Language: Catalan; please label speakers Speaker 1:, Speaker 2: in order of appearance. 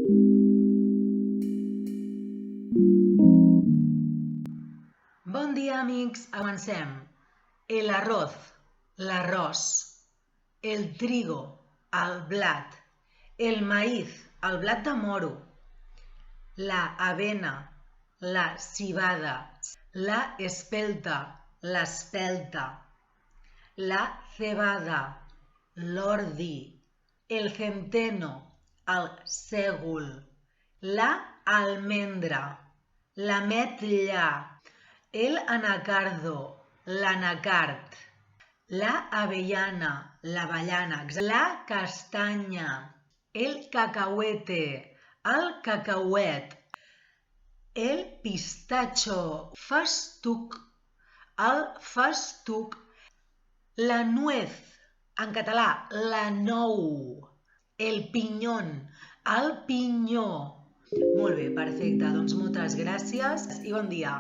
Speaker 1: Bon dia, amics. Avancem. El arroz, l'arròs. El trigo, el blat. El maíz, el blat de moro. La avena, la civada. La espelta, l'espelta. La cebada, l'ordi. El centeno, el sègol. La almendra, l'ametlla. El anacardo, l'anacard. La avellana, l'avellana. La castanya, el cacahuete, el cacauet. El pistatxo, festuc, el festuc. La nuez, en català, la nou. El pinyón, el pinyó. Molt bé, perfecte. Doncs moltes gràcies i bon dia.